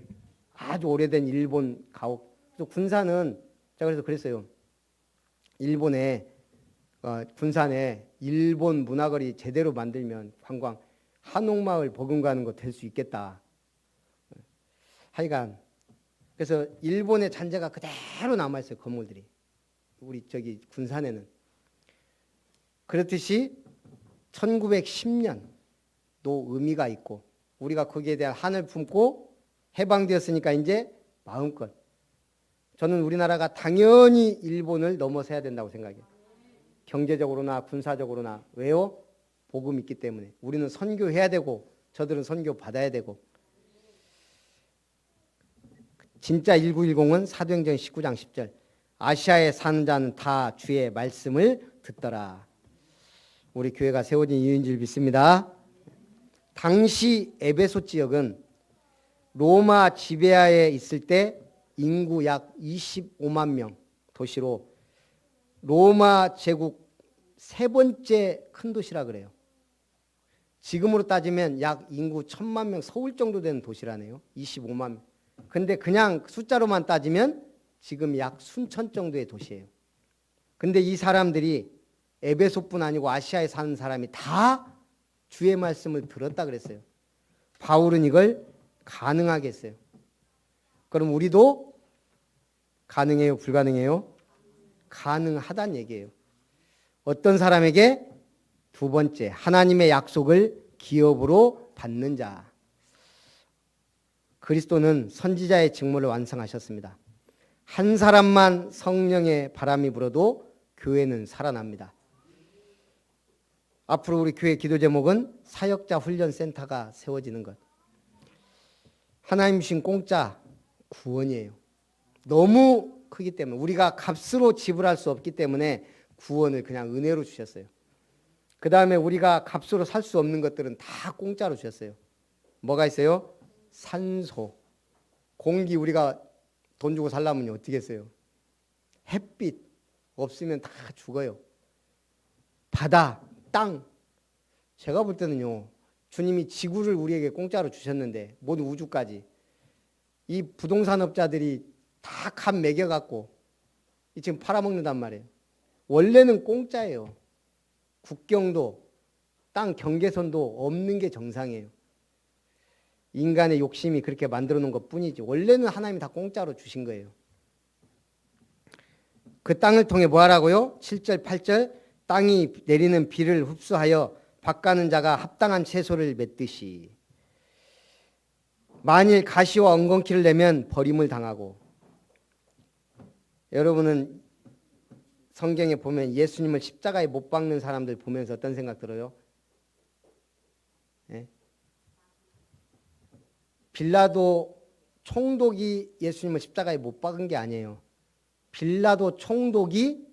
아주 오래된 일본 가옥. 그래서 군산은 제가 그래서 그랬어요. 일본에 군산에 일본 문화거리 제대로 만들면 관광 한옥마을 버금가는 거 될 수 있겠다. 하여간 그래서 일본의 잔재가 그대로 남아있어요. 건물들이. 우리 저기 군산에는. 그렇듯이 1910년도 의미가 있고 우리가 거기에 대한 한을 품고 해방되었으니까 이제 마음껏 저는 우리나라가 당연히 일본을 넘어서야 된다고 생각해요. 경제적으로나 군사적으로나. 왜요? 복음이 있기 때문에. 우리는 선교해야 되고 저들은 선교 받아야 되고. 진짜 1910은 사도행전 19장 10절. 아시아에 사는 자는 다 주의 말씀을 듣더라. 우리 교회가 세워진 이유인 줄 믿습니다. 당시 에베소 지역은 로마 지배하에 있을 때 인구 약 25만 명 도시로 로마 제국 세 번째 큰 도시라 그래요. 지금으로 따지면 약 인구 1000만 명, 서울 정도 되는 도시라네요. 25만 명. 근데 그냥 숫자로만 따지면 지금 약 순천 정도의 도시예요. 근데 이 사람들이 에베소뿐 아니고 아시아에 사는 사람이 다 주의 말씀을 들었다 그랬어요. 바울은 이걸 가능하게 했어요. 그럼 우리도 가능해요? 불가능해요? 가능하다는 얘기예요. 어떤 사람에게? 두 번째, 하나님의 약속을 기업으로 받는 자. 그리스도는 선지자의 직무를 완성하셨습니다. 한 사람만 성령의 바람이 불어도 교회는 살아납니다. 앞으로 우리 교회 기도 제목은 사역자 훈련센터가 세워지는 것. 하나님 주신 공짜 구원이에요. 너무 크기 때문에 우리가 값으로 지불할 수 없기 때문에 구원을 그냥 은혜로 주셨어요. 그 다음에 우리가 값으로 살 수 없는 것들은 다 공짜로 주셨어요. 뭐가 있어요? 산소, 공기. 우리가 돈 주고 살려면 어떻게 했어요? 햇빛 없으면 다 죽어요. 바다, 땅. 제가 볼 때는요, 주님이 지구를 우리에게 공짜로 주셨는데 모든 우주까지 이 부동산업자들이 다 값 매겨갖고 지금 팔아먹는단 말이에요. 원래는 공짜예요. 국경도 땅 경계선도 없는 게 정상이에요. 인간의 욕심이 그렇게 만들어 놓은 것 뿐이지 원래는 하나님이 다 공짜로 주신 거예요. 그 땅을 통해 뭐 하라고요? 7절 8절 땅이 내리는 비를 흡수하여 밭가는 자가 합당한 채소를 맺듯이 만일 가시와 엉겅퀴를 내면 버림을 당하고. 여러분은 성경에 보면 예수님을 십자가에 못 박는 사람들 보면서 어떤 생각 들어요? 예? 빌라도 총독이 예수님을 십자가에 못 박은 게 아니에요. 빌라도 총독이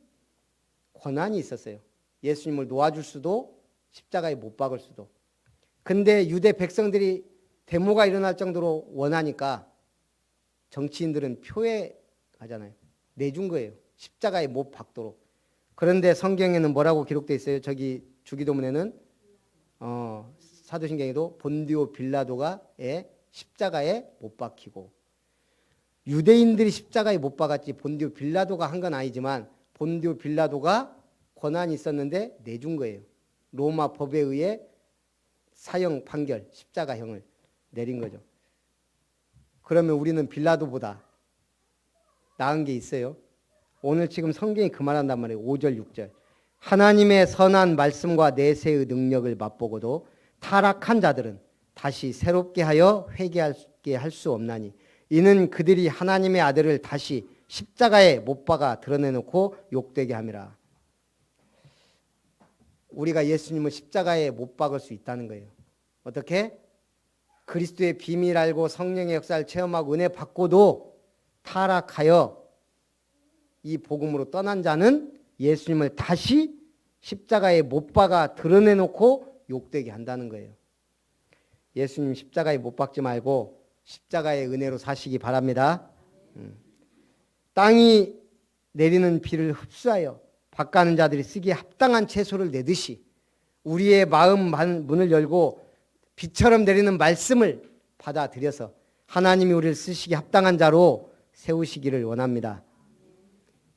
권한이 있었어요. 예수님을 놓아줄 수도 십자가에 못 박을 수도. 근데 유대 백성들이 데모가 일어날 정도로 원하니까 정치인들은 표해하잖아요. 내준 거예요. 십자가에 못 박도록. 그런데 성경에는 뭐라고 기록되어 있어요? 저기 주기도문에는 사도신경에도 본디오 빌라도가 십자가에 못 박히고. 유대인들이 십자가에 못 박았지 본디오 빌라도가 한 건 아니지만 본디오 빌라도가 권한이 있었는데 내준 거예요. 로마 법에 의해 사형 판결 십자가형을 내린 거죠. 그러면 우리는 빌라도보다 나은 게 있어요? 오늘 지금 성경이 그 말한단 말이에요. 5절 6절 하나님의 선한 말씀과 내세의 능력을 맛보고도 타락한 자들은 다시 새롭게 하여 회개하게 할 수 없나니 이는 그들이 하나님의 아들을 다시 십자가에 못 박아 드러내놓고 욕되게 함이라. 우리가 예수님을 십자가에 못 박을 수 있다는 거예요. 어떻게? 그리스도의 비밀 알고 성령의 역사를 체험하고 은혜 받고도 타락하여 이 복음으로 떠난 자는 예수님을 다시 십자가에 못 박아 드러내놓고 욕되게 한다는 거예요. 예수님 십자가에 못 박지 말고 십자가의 은혜로 사시기 바랍니다. 땅이 내리는 비를 흡수하여 밭가는 자들이 쓰기에 합당한 채소를 내듯이 우리의 마음 문을 열고 비처럼 내리는 말씀을 받아들여서 하나님이 우리를 쓰시기 합당한 자로 세우시기를 원합니다.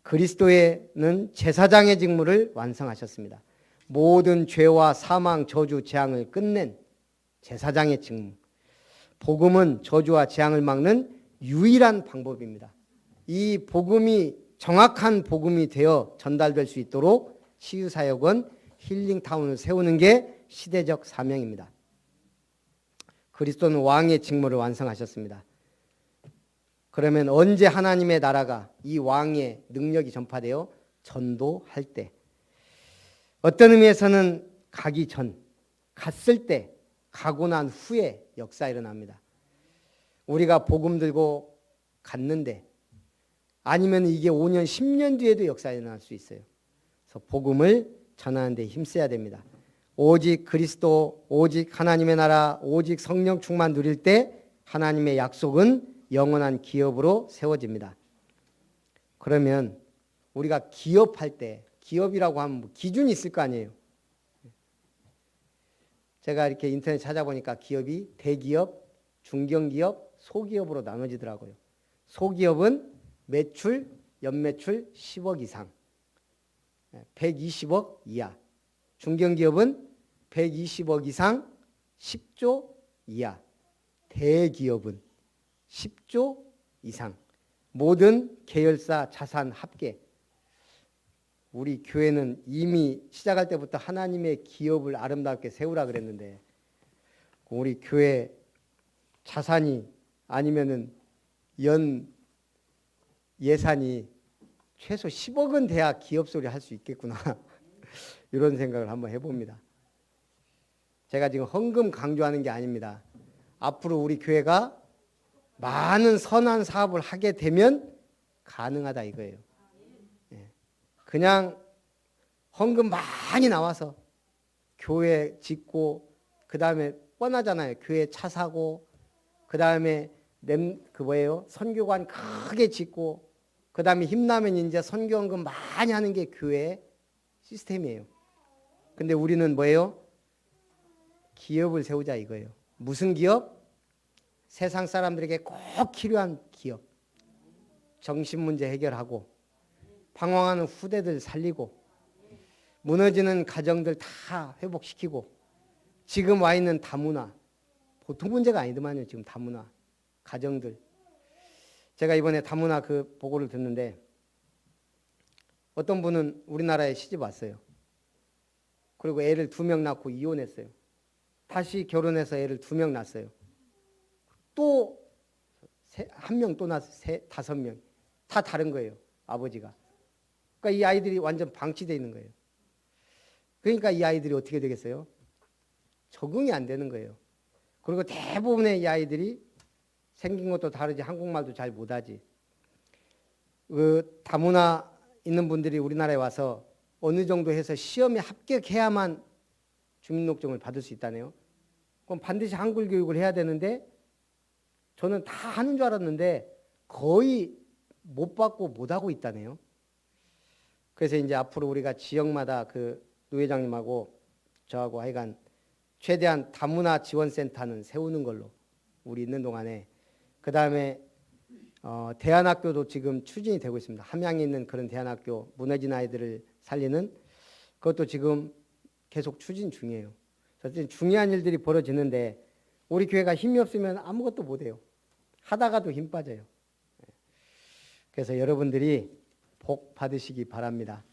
그리스도에는 제사장의 직무를 완성하셨습니다. 모든 죄와 사망, 저주, 재앙을 끝낸 제사장의 직무. 복음은 저주와 재앙을 막는 유일한 방법입니다. 이 복음이 정확한 복음이 되어 전달될 수 있도록 치유사역원 힐링타운을 세우는 게 시대적 사명입니다. 그리스도는 왕의 직무를 완성하셨습니다. 그러면 언제 하나님의 나라가 이 왕의 능력이 전파되어 전도할 때, 어떤 의미에서는 가기 전, 갔을 때, 가고 난 후에 역사 일어납니다. 우리가 복음 들고 갔는데 아니면 이게 5년, 10년 뒤에도 역사 일어날 수 있어요. 그래서 복음을 전하는 데 힘써야 됩니다. 오직 그리스도, 오직 하나님의 나라, 오직 성령 충만 누릴 때 하나님의 약속은 영원한 기업으로 세워집니다. 그러면 우리가 기업할 때, 기업이라고 하면 기준이 있을 거 아니에요. 제가 이렇게 인터넷 찾아보니까 기업이 대기업, 중견기업, 소기업으로 나눠지더라고요. 소기업은 매출, 연매출 10억 이상, 120억 이하. 중견기업은 120억 이상, 10조 이하. 대기업은 10조 이상. 모든 계열사 자산 합계. 우리 교회는 이미 시작할 때부터 하나님의 기업을 아름답게 세우라 그랬는데 우리 교회 자산이 아니면은 연 예산이 최소 10억은 돼야 기업 소리 할 수 있겠구나. 이런 생각을 한번 해봅니다. 제가 지금 헌금 강조하는 게 아닙니다. 앞으로 우리 교회가 많은 선한 사업을 하게 되면 가능하다 이거예요. 그냥 헌금 많이 나와서 교회 짓고 그 다음에 뻔하잖아요. 교회 차 사고 그 다음에 선교관 크게 짓고 그 다음에 힘나면 이제 선교헌금 많이 하는 게 교회 시스템이에요. 근데 우리는 뭐예요? 기업을 세우자 이거예요. 무슨 기업? 세상 사람들에게 꼭 필요한 기업. 정신 문제 해결하고 방황하는 후대들 살리고 무너지는 가정들 다 회복시키고 지금 와 있는 다문화, 보통 문제가 아니더만요. 지금 다문화, 가정들. 제가 이번에 다문화 그 보고를 듣는데 어떤 분은 우리나라에 시집 왔어요. 그리고 애를 2명 낳고 이혼했어요. 다시 결혼해서 애를 2명 낳았어요. 또 한 명 또 낳았어요. 5명. 다 다른 거예요. 아버지가. 그러니까 이 아이들이 완전 방치되어 있는 거예요. 그러니까 이 아이들이 어떻게 되겠어요? 적응이 안 되는 거예요. 그리고 대부분의 이 아이들이 생긴 것도 다르지 한국말도 잘 못하지. 그 다문화 있는 분들이 우리나라에 와서 어느 정도 해서 시험에 합격해야만 주민등록증을 받을 수 있다네요. 그럼 반드시 한글 교육을 해야 되는데 저는 다 하는 줄 알았는데 거의 못 받고 못 하고 있다네요. 그래서 이제 앞으로 우리가 지역마다 그 노회장님하고 저하고 하여간 최대한 다문화 지원센터는 세우는 걸로 우리 있는 동안에 그 다음에 대안학교도 지금 추진이 되고 있습니다. 함양에 있는 그런 대안학교 무너진 아이들을 살리는 그것도 지금 계속 추진 중이에요. 어쨌든 중요한 일들이 벌어지는데 우리 교회가 힘이 없으면 아무것도 못해요. 하다가도 힘 빠져요. 그래서 여러분들이 복 받으시기 바랍니다.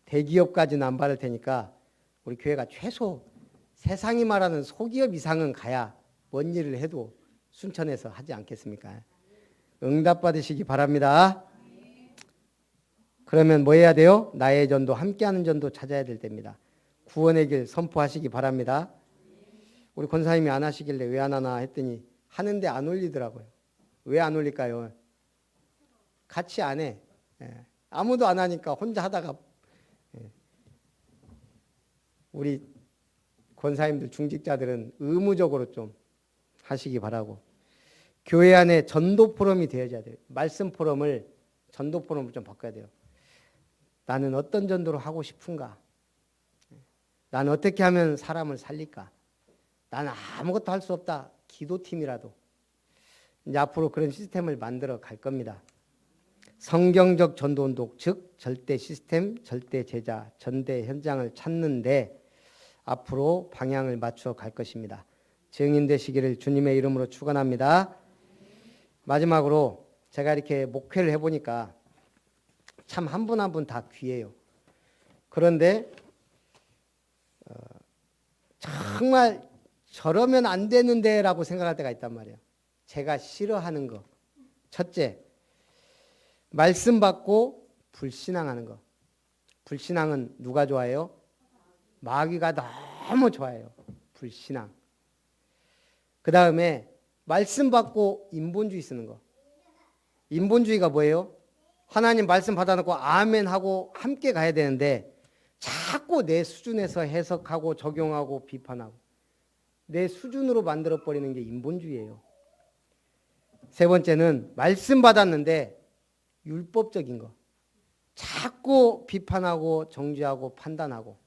대기업까지는 안 받을 테니까 우리 교회가 최소 세상이 말하는 소기업 이상은 가야 뭔 일을 해도 순천에서 하지 않겠습니까? 응답 받으시기 바랍니다. 그러면 뭐 해야 돼요? 나의 전도, 함께하는 전도 찾아야 될 때입니다. 구원의 길 선포하시기 바랍니다. 우리 권사님이 안 하시길래 왜 안 하나 했더니 하는데 안 올리더라고요. 왜 안 올릴까요? 같이 안 해. 아무도 안 하니까 혼자 하다가 우리 권사님들 중직자들은 의무적으로 좀 하시기 바라고. 교회 안에 전도 포럼이 되어야 돼요. 말씀 포럼을 전도 포럼으로 좀 바꿔야 돼요. 나는 어떤 전도를 하고 싶은가? 나는 어떻게 하면 사람을 살릴까? 나는 아무것도 할 수 없다. 기도팀이라도. 이제 앞으로 그런 시스템을 만들어 갈 겁니다. 성경적 전도운동, 즉 절대 시스템, 절대 제자, 전대 현장을 찾는데 앞으로 방향을 맞춰 갈 것입니다. 증인되시기를 주님의 이름으로 축원합니다. 마지막으로 제가 이렇게 목회를 해보니까 참 한 분 한 분 다 귀해요. 그런데 정말 저러면 안 되는데 라고 생각할 때가 있단 말이에요. 제가 싫어하는 거. 첫째, 말씀 받고 불신앙하는 거. 불신앙은 누가 좋아해요? 마귀가 너무 좋아해요. 불신앙. 그 다음에 말씀 받고 인본주의 쓰는 거. 인본주의가 뭐예요? 하나님 말씀 받아놓고 아멘 하고 함께 가야 되는데 자꾸 내 수준에서 해석하고 적용하고 비판하고 내 수준으로 만들어버리는 게 인본주의예요. 세 번째는 말씀 받았는데 율법적인 거. 자꾸 비판하고 정죄하고 판단하고.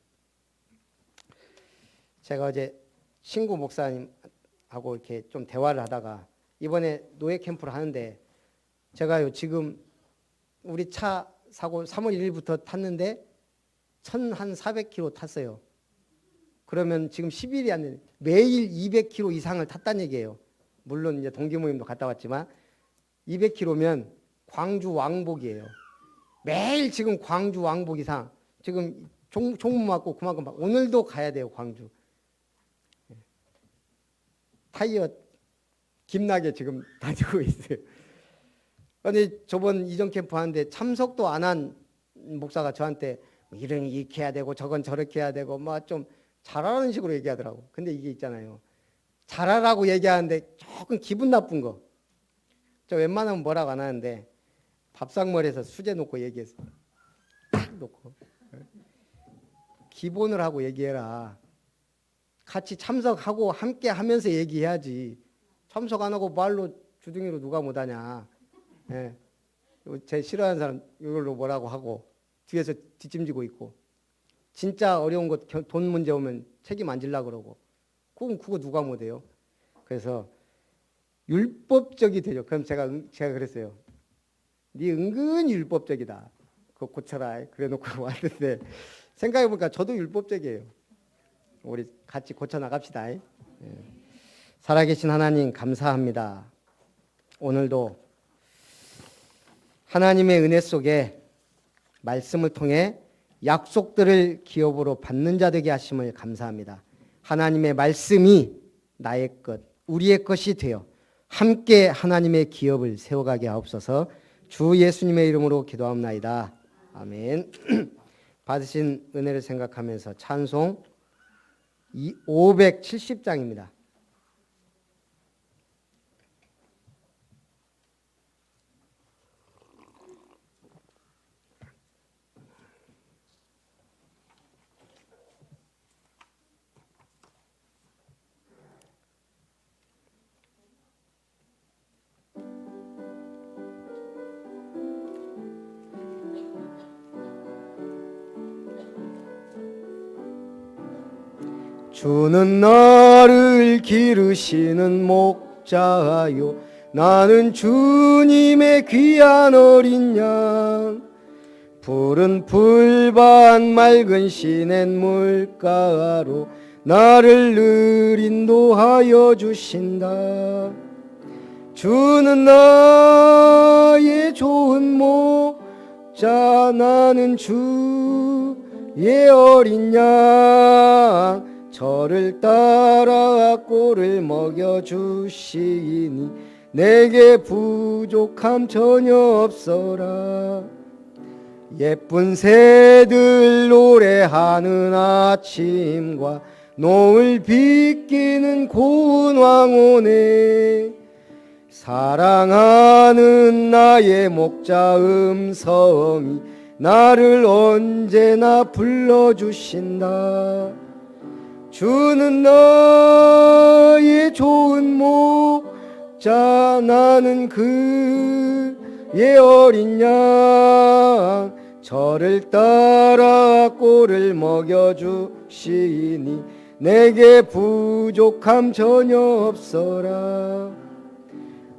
제가 어제 친구 목사님하고 이렇게 좀 대화를 하다가 이번에 노예 캠프를 하는데 제가요 지금 우리 차 사고 3월 1일부터 탔는데 1,400km 탔어요. 그러면 지금 10일이 안 되네. 매일 200km 이상을 탔다는 얘기예요. 물론 이제 동기 모임도 갔다 왔지만 200km면 광주 왕복이에요. 매일 지금 광주 왕복 이상. 지금 종무 맞고 그만큼 오늘도 가야 돼요. 광주. 타이어 김나게 지금 다니고 있어요. 근데 저번 이전 캠프 하는데 참석도 안 한 목사가 저한테 이런 이렇게 해야 되고 저건 저렇게 해야 되고 뭐 좀 잘하라는 식으로 얘기하더라고. 근데 이게 있잖아요. 잘하라고 얘기하는데 조금 기분 나쁜 거. 저 웬만하면 뭐라고 안 하는데 밥상머리에서 수제 놓고 얘기했어. 딱 놓고. 기본을 하고 얘기해라. 같이 참석하고 함께 하면서 얘기해야지. 참석 안 하고 말로 주둥이로 누가 못하냐. 예. 제 싫어하는 사람 이걸로 뭐라고 하고 뒤에서 뒷짐지고 있고 진짜 어려운 것 돈 문제 오면 책임 안 질라 그러고 그거 누가 못해요. 그래서 율법적이 되죠. 그럼 제가 그랬어요. 네 은근히 율법적이다. 그거 고쳐라. 그래 놓고 왔는데 생각해보니까 저도 율법적이에요. 우리 같이 고쳐 나갑시다. 예. 살아계신 하나님 감사합니다. 오늘도 하나님의 은혜 속에 말씀을 통해 약속들을 기업으로 받는 자 되게 하심을 감사합니다. 하나님의 말씀이 나의 것, 우리의 것이 되어 함께 하나님의 기업을 세워가게 하옵소서. 주 예수님의 이름으로 기도합나이다. 아멘. 받으신 은혜를 생각하면서 찬송 570장입니다. 주는 나를 기르시는 목자요, 나는 주님의 귀한 어린 양. 푸른 풀밭 맑은 시냇 물가로 나를 늘 인도하여 주신다. 주는 나의 좋은 목자, 나는 주의 어린 양. 저를 따라 꼴을 먹여주시니 내게 부족함 전혀 없어라. 예쁜 새들 노래하는 아침과 노을 비끼는 고운 황혼에 사랑하는 나의 목자 음성이 나를 언제나 불러주신다. 주는 나의 좋은 목자, 나는 그의 어린 양. 저를 따라 꼴을 먹여주시니 내게 부족함 전혀 없어라.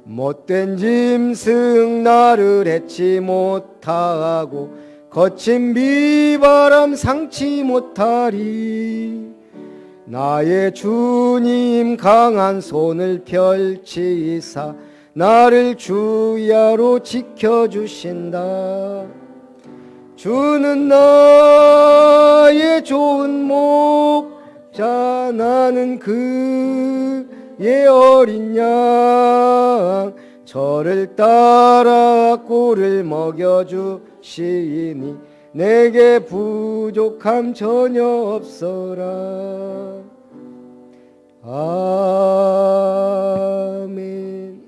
못된 짐승 나를 해치 못하고 거친 비바람 상치 못하리. 나의 주님 강한 손을 펼치사 나를 주야로 지켜주신다. 주는 나의 좋은 목자, 나는 그의 어린 양. 저를 따라 꼴을 먹여주시니 내게 부족함 전혀 없어라. 아멘.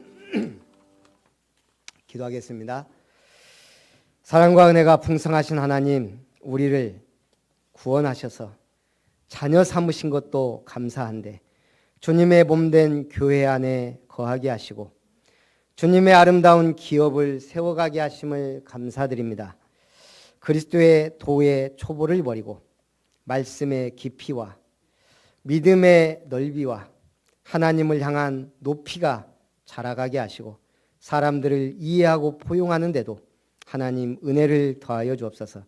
기도하겠습니다. 사랑과 은혜가 풍성하신 하나님, 우리를 구원하셔서 자녀 삼으신 것도 감사한데 주님의 몸된 교회 안에 거하게 하시고 주님의 아름다운 기업을 세워가게 하심을 감사드립니다. 그리스도의 도의 초보를 버리고 말씀의 깊이와 믿음의 넓이와 하나님을 향한 높이가 자라가게 하시고 사람들을 이해하고 포용하는데도 하나님 은혜를 더하여 주옵소서.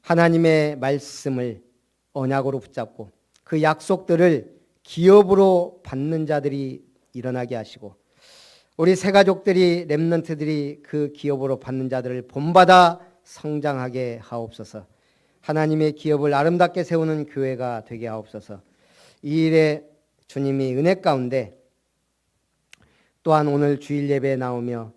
하나님의 말씀을 언약으로 붙잡고 그 약속들을 기업으로 받는 자들이 일어나게 하시고 우리 새가족들이 렘넌트들이 그 기업으로 받는 자들을 본받아 성장하게 하옵소서. 하나님의 기업을 아름답게 세우는 교회가 되게 하옵소서. 이 일에 주님이 은혜 가운데 또한 오늘 주일 예배에 나오며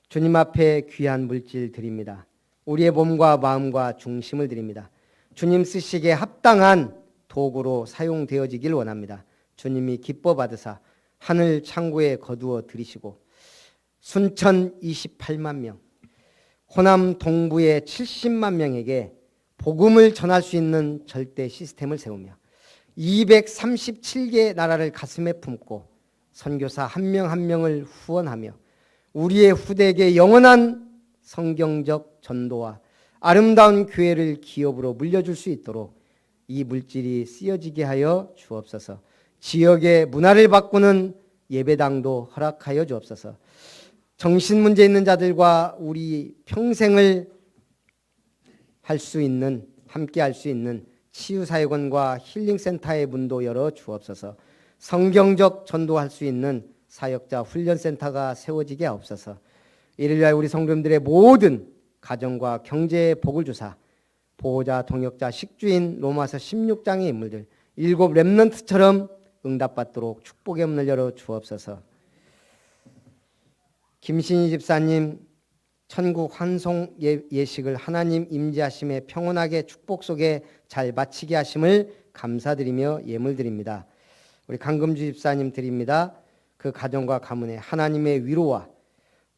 주님 앞에 귀한 물질 드립니다. 우리의 몸과 마음과 중심을 드립니다. 주님 쓰시기에 합당한 도구로 사용되어지길 원합니다. 주님이 기뻐 받으사 하늘 창고에 거두어 들이시고 순천 28만 명, 호남 동부의 70만 명에게 복음을 전할 수 있는 절대 시스템을 세우며 237개 나라를 가슴에 품고 선교사 한 명 한 명을 후원하며 우리의 후대에게 영원한 성경적 전도와 아름다운 교회를 기업으로 물려줄 수 있도록 이 물질이 쓰여지게 하여 주옵소서. 지역의 문화를 바꾸는 예배당도 허락하여 주옵소서. 정신문제 있는 자들과 우리 평생을 할 수 있는, 함께 할 수 있는 치유사역원과 힐링센터의 문도 열어 주옵소서. 성경적 전도할 수 있는 사역자 훈련센터가 세워지게 하옵소서. 이를 위하여 우리 성도님들의 모든 가정과 경제에 복을 주사 보호자, 동역자, 식주인 로마서 16장의 인물들 일곱 렘넌트처럼 응답받도록 축복의 문을 열어 주옵소서. 김신희 집사님 천국 환송 예식을 하나님 임재하심에 평온하게 축복 속에 잘 마치게 하심을 감사드리며 예물드립니다. 우리 강금주 집사님 드립니다. 그 가정과 가문에 하나님의 위로와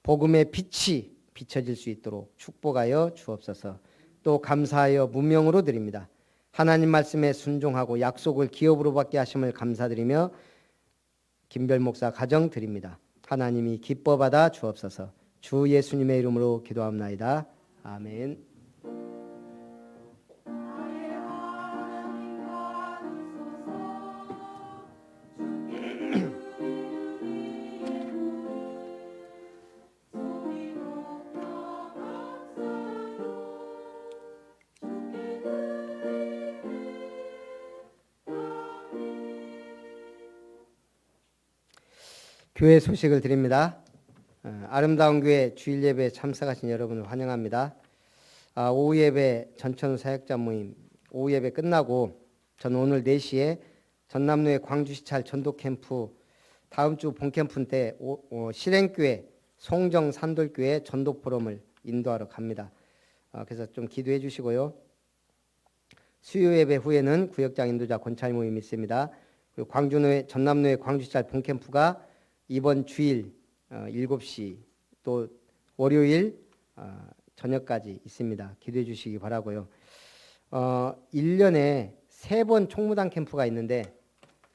복음의 빛이 비춰질 수 있도록 축복하여 주옵소서. 또 감사하여 무명으로 드립니다. 하나님 말씀에 순종하고 약속을 기업으로 받게 하심을 감사드리며 김별 목사 가정 드립니다. 하나님이 기뻐 받아 주옵소서. 주 예수님의 이름으로 기도합나이다. 아멘. 교회 소식을 드립니다. 아름다운 교회 주일 예배에 참석하신 여러분을 환영합니다. 오후 예배 전천 사역자 모임 오후 예배 끝나고 저는 오늘 4시에 전남로의 광주시찰 전도 캠프 다음 주 본 캠프 때 실행교회 송정 산돌교회 전도 포럼을 인도하러 갑니다. 그래서 좀 기도해 주시고요. 수요 예배 후에는 구역장 인도자 권찰 모임이 있습니다. 그리고 전남로의 광주시찰 본 캠프가 이번 주일 7시 또 월요일 저녁까지 있습니다. 기도해 주시기 바라고요. 1년에 3번 총무단 캠프가 있는데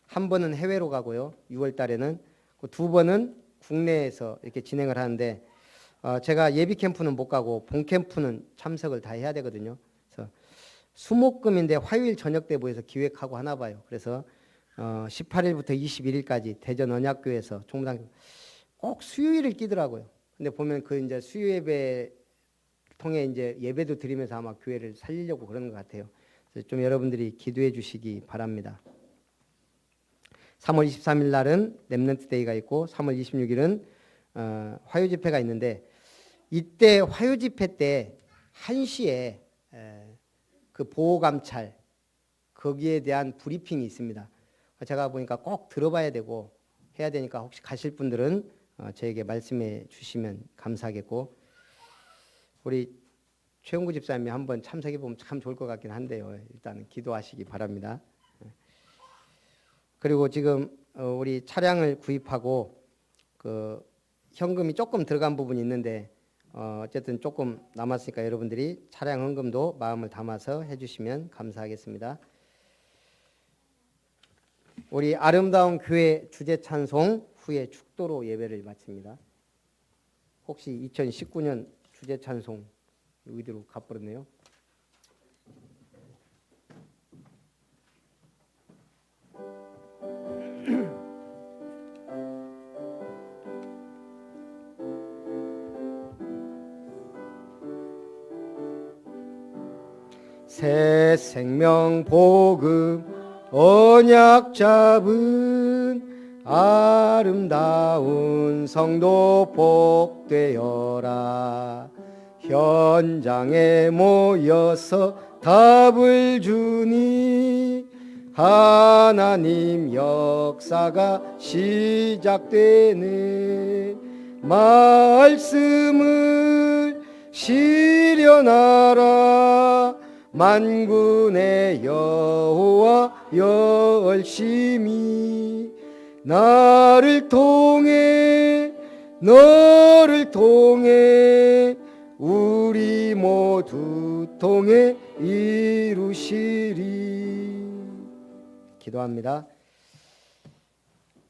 한 번은 해외로 가고요. 6월 달에는 2번은 국내에서 이렇게 진행을 하는데 제가 예비 캠프는 못 가고 본 캠프는 참석을 다 해야 되거든요. 그래서 수목금인데 화요일 저녁 때 모여서 기획하고 하나 봐요. 그래서 18일부터 21일까지 대전 언약교회에서 총무단 꼭 수요일을 끼더라고요. 근데 보면 그 이제 수요 예배 통해 이제 예배도 드리면서 아마 교회를 살리려고 그러는 것 같아요. 그래서 좀 여러분들이 기도해 주시기 바랍니다. 3월 23일 날은 렘넌트 데이가 있고 3월 26일은 화요 집회가 있는데 이때 화요 집회 때 1시에 그 보호 감찰 거기에 대한 브리핑이 있습니다. 제가 보니까 꼭 들어봐야 되고 해야 되니까 혹시 가실 분들은 저에게 말씀해 주시면 감사하겠고 우리 최용구 집사님이 한번 참석해 보면 참 좋을 것 같긴 한데요. 일단 기도하시기 바랍니다. 그리고 지금 우리 차량을 구입하고 그 현금이 조금 들어간 부분이 있는데 어쨌든 조금 남았으니까 여러분들이 차량 헌금도 마음을 담아서 해주시면 감사하겠습니다. 우리 아름다운 교회 주제 찬송 후에 축도로 예배를 마칩니다. 혹시 2019년 주제 찬송 의대로 가버렸네요. 새 생명 복음 언약 잡은 아름다운 성도 복되어라. 현장에 모여서 답을 주니 하나님 역사가 시작되네. 말씀을 실현하라. 만군의 여호와 열심히 나를 통해 너를 통해 우리 모두 통해 이루시리. 기도합니다.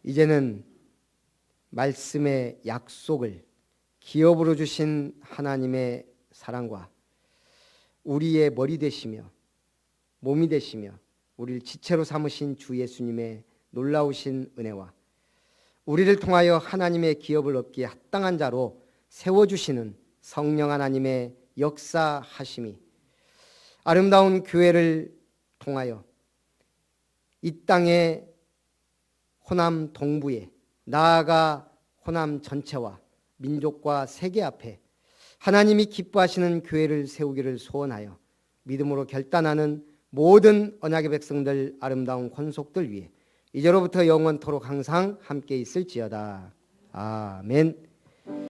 이제는 말씀의 약속을 기업으로 주신 하나님의 사랑과 우리의 머리 되시며 몸이 되시며 우리를 지체로 삼으신 주 예수님의 놀라우신 은혜와 우리를 통하여 하나님의 기업을 얻기에 합당한 자로 세워주시는 성령 하나님의 역사하심이 아름다운 교회를 통하여 이 땅의 호남 동부에 나아가 호남 전체와 민족과 세계 앞에 하나님이 기뻐하시는 교회를 세우기를 소원하여 믿음으로 결단하는 모든 언약의 백성들, 아름다운 권속들 위해 이제로부터 영원토록 항상 함께 있을지어다. 아멘.